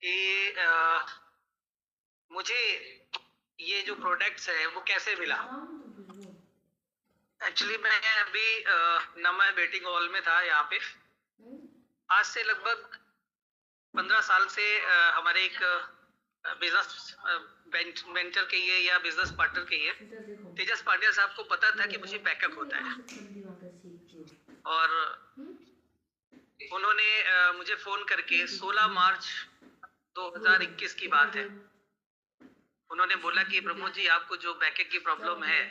कि मुझे ये जो प्रोडक्ट्स है वो कैसे मिला। एक्चुअली मैं अभी नमा बेटिंग हॉल में था यहाँ पे। आज से लगभग 15 साल से हमारे एक बिजनेस वेंचर कहिए या बिजनेस पार्टनर कहिए, तेजस पांड्या साहब को पता था कि मुझे बैकअप होता है, और उन्होंने मुझे फोन करके 16 मार्च 2021 की बात है, उन्होंने बोला कि प्रमोद जी, आपको जो बैकअप की प्रॉब्लम है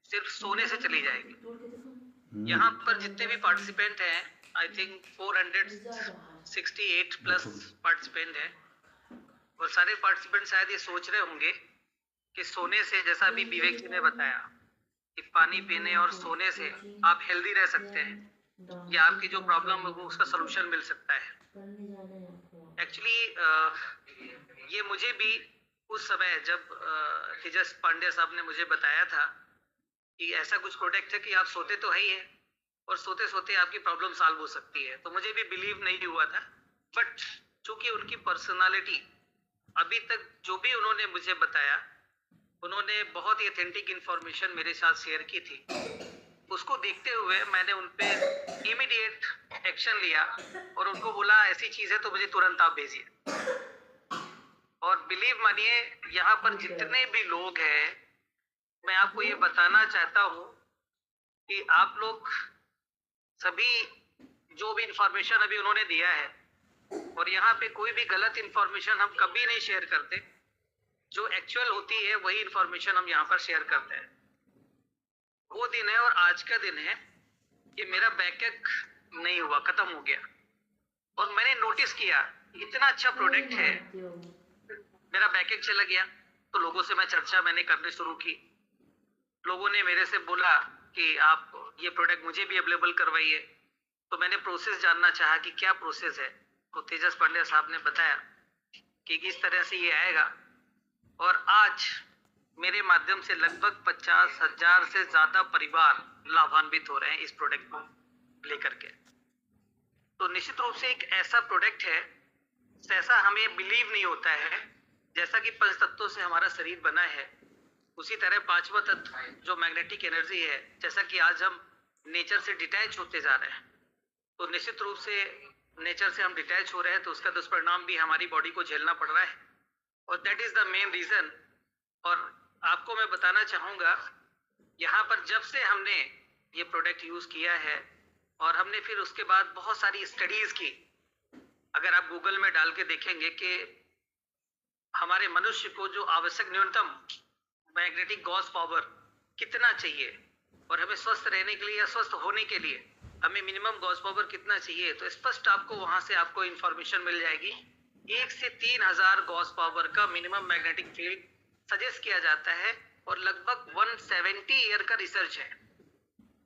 सिर्फ सोने से चली जाएगी। यहाँ पर जितने भी पार्टिसिपेंट हैं, आई थिंक 468 प्लस पार्टिसिपेंट हैं, और सारे पार्टिसिपेंट शायद ये सोच रहे होंगे कि सोने से, जैसा अभी विवेक जी ने बताया कि पानी पीने और सोने से आप हेल्दी रह सकते हैं, या आपकी जो प्रॉब्लम है वो उसका सोल्यूशन मिल सकता है। एक्चुअली ये मुझे भी उस समय जब तेजस पांड्या साहब ने मुझे बताया था कि ऐसा कुछ प्रोडक्ट है कि आप सोते तो है ही है और सोते सोते आपकी प्रॉब्लम सॉल्व हो सकती है, तो मुझे भी बिलीव नहीं हुआ था। बट चूंकि उनकी पर्सनालिटी, अभी तक जो भी उन्होंने मुझे बताया, उन्होंने बहुत ही ऑथेंटिक इंफॉर्मेशन मेरे साथ शेयर की थी। उसको देखते हुए मैंने उन पे इमीडिएट एक्शन लिया और उनको बोला ऐसी चीज है तो मुझे तुरंत आप भेजिए। और बिलीव मानिए, यहाँ पर जितने भी लोग हैं, मैं आपको ये बताना चाहता हूँ कि आप लोग सभी जो भी इंफॉर्मेशन अभी उन्होंने दिया है, और यहाँ पे कोई भी गलत इंफॉर्मेशन हम कभी नहीं शेयर करते, जो एक्चुअल होती है वही इंफॉर्मेशन हम यहाँ पर शेयर करते हैं। वो दिन है और आज का दिन है कि मेरा बैकअप नहीं हुआ, खत्म हो गया। और मैंने नोटिस किया इतना अच्छा प्रोडक्ट है, मेरा बैकअप चला गया, तो लोगों से मैं चर्चा मैंने करने शुरू की। लोगों ने मेरे से बोला कि आप ये प्रोडक्ट मुझे भी अवेलेबल करवाइए, तो मैंने प्रोसेस जानना चाहा कि क्या प्रोसेस है, तो तेजस पांड्या साहब ने बताया कि किस तरह से ये आएगा। और आज मेरे माध्यम से लगभग 50,000 से ज्यादा परिवार लाभान्वित हो रहे हैं इस प्रोडक्ट को लेकर के। तो निश्चित रूप से एक ऐसा प्रोडक्ट है, जैसा हमें बिलीव नहीं होता है, जैसा कि पंच तत्वों से हमारा शरीर बना है, उसी तरह पांचवा तत्व जो मैग्नेटिक एनर्जी है, जैसा कि आज हम नेचर से डिटैच होते जा रहे हैं, तो निश्चित रूप से नेचर से हम डिटैच हो रहे हैं, तो उसका दुष्परिणाम भी हमारी बॉडी को झेलना पड़ रहा है, और that is the main reason. और आपको मैं बताना चाहूंगा, यहाँ पर जब से हमने ये प्रोडक्ट यूज किया है और हमने फिर उसके बाद बहुत सारी स्टडीज की, अगर आप गूगल में डाल के देखेंगे कि हमारे मनुष्य को जो आवश्यक न्यूनतम मैग्नेटिक गॉस पावर कितना चाहिए, और हमें स्वस्थ रहने के लिए या स्वस्थ होने के लिए हमें मिनिमम गॉस पावर कितना चाहिए, तो स्पष्ट आपको वहां से आपको इंफॉर्मेशन मिल जाएगी। 1 से 3,000 गॉस पावर का मिनिमम मैग्नेटिक फील्ड सजेस्ट किया जाता है, और लगभग 170 ईयर का रिसर्च है।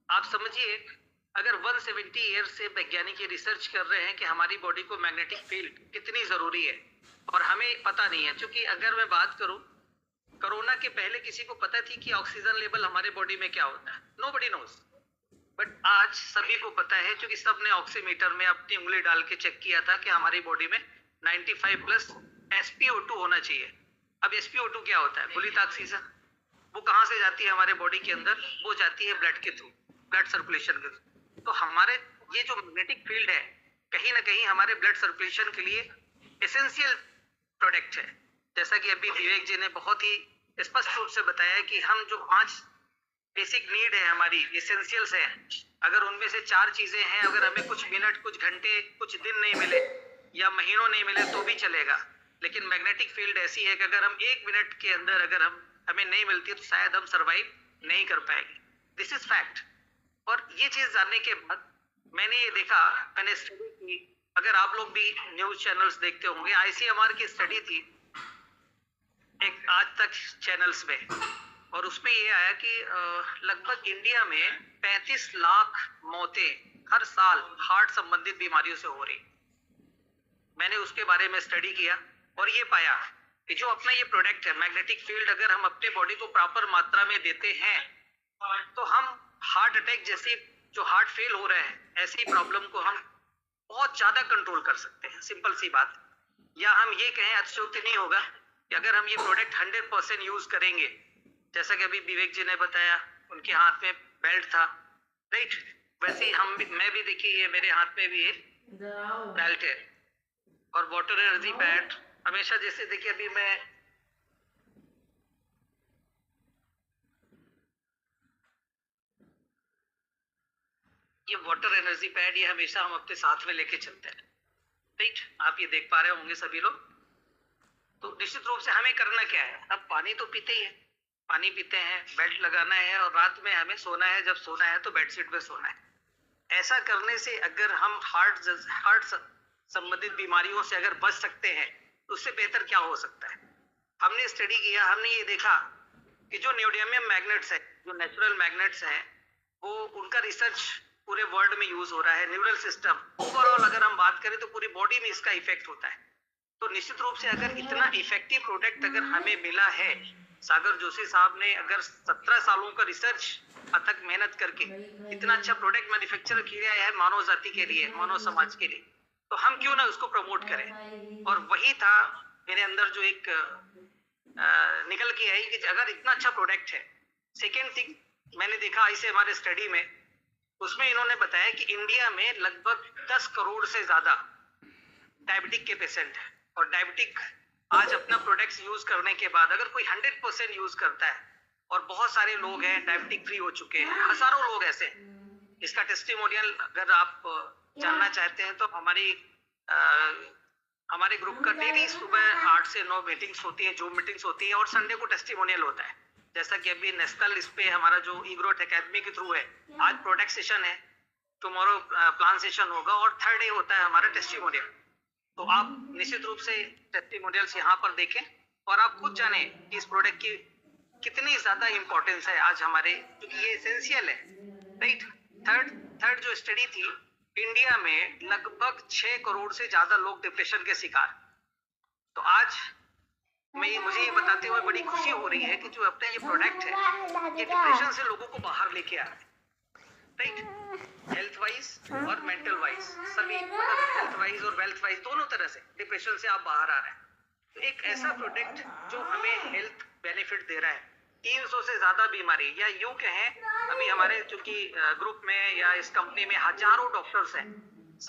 आप समझिए, अगर 170 ईयर से वैज्ञानिक ये रिसर्च कर रहे हैं कि हमारी बॉडी को मैग्नेटिक फील्ड कितनी जरूरी है, और हमें पता नहीं है। क्योंकि अगर मैं बात करूं, कोरोना के पहले किसी को पता थी कि ऑक्सीजन लेवल हमारे बॉडी में क्या होता है? Nobody knows. बट आज सभी को पता है, क्योंकि सबने ऑक्सीमीटर में अपनी उंगली डाल के चेक किया था कि हमारी बॉडी में 95 प्लस SpO2 होना चाहिए। अब SpO2 क्या होता है? खुली ऑक्सीजन। वो कहाँ से जाती है हमारे बॉडी के अंदर? वो जाती है ब्लड के थ्रू, ब्लड सर्कुलेशन के थ्रू। तो हमारे ये जो मैग्नेटिक फील्ड है, कहीं ना कहीं हमारे ब्लड सर्कुलेशन के लिए एसेंशियल प्रोडक्ट है। जैसा कि अभी विवेक जी ने बहुत ही स्पष्ट रूप से बताया कि हम जो 5 बेसिक नीड है हमारी, एसेंशियल्स है, अगर उनमें से 4 चीजें हैं, अगर हमें कुछ मिनट, कुछ घंटे, कुछ दिन नहीं मिले या महीनों नहीं मिले तो भी चलेगा, लेकिन मैग्नेटिक फील्ड ऐसी है कि अगर हम 1 मिनट के अंदर अगर हमें नहीं मिलती तो शायद हम सरवाइव नहीं कर पाएंगे। This is fact. और ये चीज जानने के बाद मैंने ये देखा, मैंने स्टडी की, अगर आप लोग भी न्यूज चैनल्स देखते होंगे, ICMR की स्टडी थी एक आज तक चैनल्स में, और उसमें ये आया कि लगभग इंडिया में 35 लाख मौतें हर साल हार्ट संबंधित बीमारियों से हो रही। मैंने उसके बारे में स्टडी किया और ये पाया कि जो अपना ये प्रोडक्ट है मैग्नेटिक फील्ड, अगर हम अपने बॉडी को प्रॉपर मात्रा में देते हैं तो हम हार्ट अटैक जैसी, जो हार्ट फेल हो रहे हैं, ऐसी प्रॉब्लम को हम बहुत ज्यादा कंट्रोल कर सकते हैं। सिंपल सी बात। या हम ये कहें, अतिशयोक्ति नहीं होगा कि अगर हम ये प्रोडक्ट 100% यूज करेंगे, जैसा कि अभी विवेक जी ने बताया, उनके हाथ में बेल्ट था, राइट, वैसे ही मैं भी देखिए, ये मेरे हाथ में भी बेल्ट है और वाटर एनर्जी पैड हमेशा, जैसे देखिए अभी मैं ये वाटर एनर्जी पैड ये हमेशा हम अपने साथ में लेके चलते हैं, राइट, आप ये देख पा रहे होंगे सभी लोग। तो निश्चित रूप से हमें करना क्या है, अब पानी तो पीते ही है, पानी पीते हैं, बेल्ट लगाना है और रात में हमें सोना है, जब सोना है तो बेडशीट पे सोना है। ऐसा करने से अगर हम हार्ट संबंधित बीमारियों से अगर बच सकते हैं तो उससे बेहतर क्या हो सकता है। हमने स्टडी किया, हमने ये देखा कि जो न्यूडियमियम मैग्नेट्स है, जो नेचुरल मैग्नेट्स हैं, वो उनका रिसर्च पूरे वर्ल्ड में यूज हो रहा है। न्यूरल सिस्टम ओवरऑल अगर हम बात करें तो पूरी बॉडी में इसका इफेक्ट होता है। तो निश्चित रूप से अगर इतना इफेक्टिव प्रोडक्ट अगर हमें मिला है, सागर जोशी साहब ने अगर 17 सालों का रिसर्च अथक मेहनत करके इतना अच्छा प्रोडक्ट मैन्युफैक्चर किया है मानव जाति के लिए, मानव समाज के लिए, तो हम क्यों ना उसको प्रमोट करें। और वही था मेरे अंदर जो एक निकल के आई कि अगर इतना अच्छा प्रोडक्ट है। सेकेंड थिंग मैंने देखा इसे हमारे स्टडी में, उसमें इन्होंने बताया कि इंडिया में लगभग 10 करोड़ से ज्यादा डायबिटिक के पेशेंट है, और डायबिटिक आज अपना प्रोडक्ट्स यूज करने के बाद अगर कोई 100% यूज करता है, और बहुत सारे लोग हैं डायबिटिक फ्री हो चुके हैं, हजारों लोग ऐसे। इसका टेस्टिमोनियल अगर आप जानना चाहते हैं तो हमारे ग्रुप का डेली सुबह 8 से 9 मीटिंग्स होती है, जो मीटिंग्स होती है, और संडे को टेस्टिमोनियल होता है। जैसा कि अभी नेशनल इस पे हमारा जो ईग्रोथ एकेडमी के थ्रू है, आज प्रोडक्ट सेशन है, टुमारो प्लान सेशन होगा, और थर्ड डे होता है हमारा टेस्टिमोनियल। तो आप निश्चित रूप से टेस्टिमोनियल्स यहाँ पर देखें और आप खुद जाने कि इस प्रोडक्ट की कितनी ज्यादा इंपॉर्टेंस है आज हमारे, क्योंकि ये एसेंशियल है, राइट। थर्ड जो स्टडी थी, इंडिया में लगभग 6 करोड़ से ज्यादा लोग डिप्रेशन के शिकार। तो आज मुझे ये बताते हुए बड़ी खुशी हो रही है कि जो अपना ये प्रोडक्ट है, ये डिप्रेशन से लोगों को बाहर लेके आ रहा है, राइट, हेल्थ वाइज और मेंटल वाइज सभी, मतलब हेल्थ वाइज और वेल्थ वाइज दोनों तरह से डिप्रेशन से आप बाहर आ रहे हैं। तो एक ऐसा प्रोडक्ट जो हमें हेल्थ बेनिफिट दे रहा है, 300 से ज्यादा बीमारी, या यूं कहें अभी हमारे चूंकि ग्रुप में या इस कंपनी में हजारों डॉक्टर्स हैं,